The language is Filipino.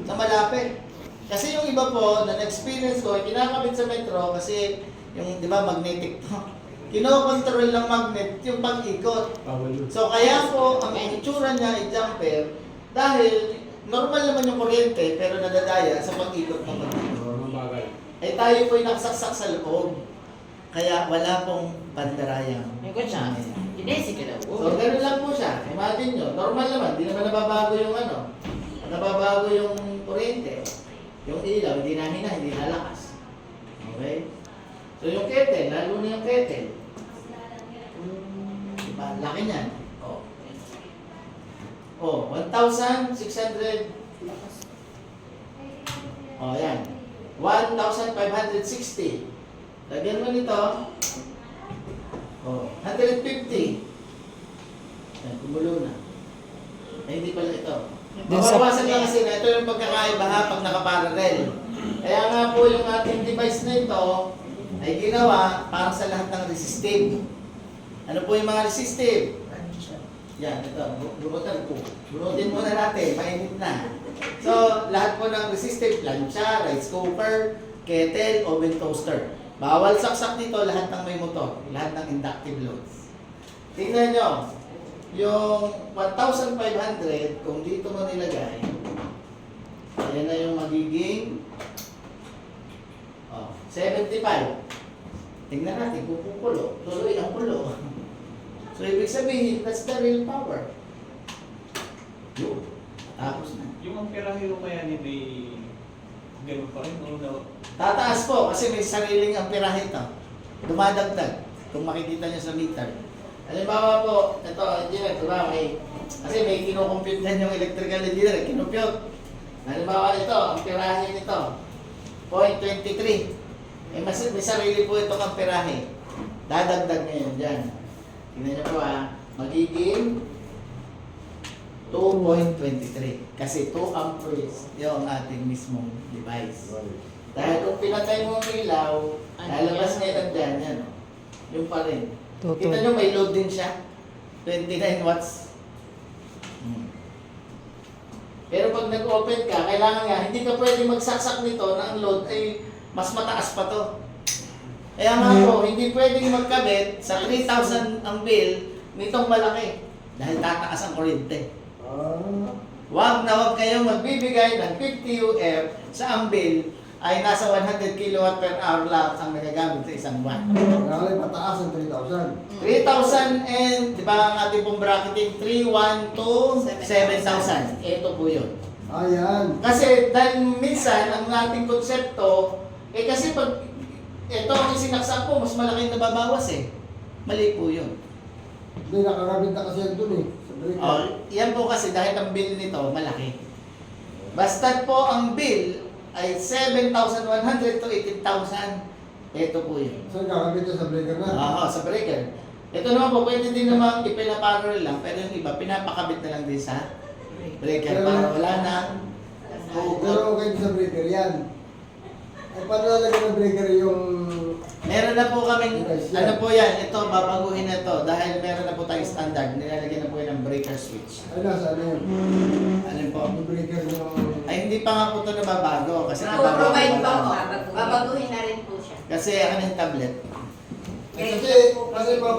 Sa malapit. Kasi yung iba po, na experience ko, kinakabit sa metro kasi yung, di ba, magnetic to. Kinokontrol ng magnet yung pag-ikot. So kaya po, ang itsura niya ay jumper dahil normal naman yung kuryente pero nadadaya sa pag-ikot ng magnet. Eh tayo po ay nakasaksak sa loob. Kaya wala pong pandarayang. Yung kanya, ginesi ka daw. So gano'n lang po siya. Imagine nyo, normal naman, hindi naman nababago yung ano. Nababago yung kuryente. Yung ilaw, hindi na hina, hindi nalakas. Okay? So yung kettle, lalo na yung kettle. Diba? Laki niyan. Oh, 1,600. Oh, yan. 1,560. Lagyan mo nito. Oh, 150. Yan, kumulo na. Ay, hindi pala ito. Mabawasan lang kasi na ito yung pagkakaiba ha pag nakaparallel. Kaya nga po yung ating device na ito ay ginawa para sa lahat ng resistive. Ano po yung mga resistive? Yan, ito. Bunutan po. Bunutin muna natin. Mainit na. So, lahat po ng resistive, plancha, rice cooker, kettle, oven toaster. Bawal saksak dito lahat ng may motor. Lahat ng inductive loads. Tingnan nyo. Yung 1,500, kung dito mo nilagay, ayan na yung magiging 75. Tingnan natin kung kukulo. Tuloy ang kulo. So, ibig sabihin, that's the real power. Yun. Tapos na. Yung amperahe ko kaya ni may ganun pa rin o daw? Tataas po kasi may sariling amperahe ito. Dumadagdag. Kung makikita nyo sa meter. Halimbawa po, ito, engineer, diba, kasi may kinukompute din yung electrical engineer, kinumpute. Halimbawa ito, amperahe nito, 0.23. May sarili po itong amperahe. Dadagdag nyo yun dyan. Tingnan nyo po magiging 2.23. Kasi 2 amperes yung ating mismong device. Dahil kung pinatay mo ang ilaw, lalabas ngayon dyan, yan. Yung pa rin. Kita nyo may load din siya. 29 watts. Pero pag nag-open ka, kailangan nga, hindi ka pwede magsaksak nito na ang load ay mas mataas pa to. Kaya nga po, hindi pwedeng magkabit sa 3,000 ang bill nitong malaki. Dahil tataas ang kuryente. Huwag na huwag kayong magbibigay ng 50 UF sa ang bill ay nasa 100 kilowatt per hour lang ang nagagamit sa isang buwan. Kaya mataas ang 3,000. 3,000 and, di ba ang ating pong bracketing, 3,1 to 7,000. Ito po yun. Ayan. Kasi dahil minsan, ang ating konsepto, kasi pag ito ang isinaksak po, mas malaki yung nababawas eh. Mali po yun. Hindi, nakakabit na kasi yan dun eh. Sa breaker. Yan po kasi dahil ang bill nito malaki. Basta po ang bill ay 7,100 to 18,000. Ito po yun. So, kakabit na sa breaker na? Oo, sa breaker. Ito naman po, pwede din naman ipinaparallel lang, pero yung iba, pinapakabit na lang din sa breaker para wala na. Pero okay sa breaker yan. Ay, paano nalagyan ng breaker yung... Meron na po kaming, ano po yan, ito, babaguhin na ito, dahil meron na po tayong standard, nilalagyan na po yan ng breaker switch. Ay, nasa ano yun? Alin po? Yung breaker yung... Ay, hindi pa nga po ito nababago, kasi Provide pa po. nababago. Babaguhin na rin po siya. Kasi ano yung tablet? Kasi mga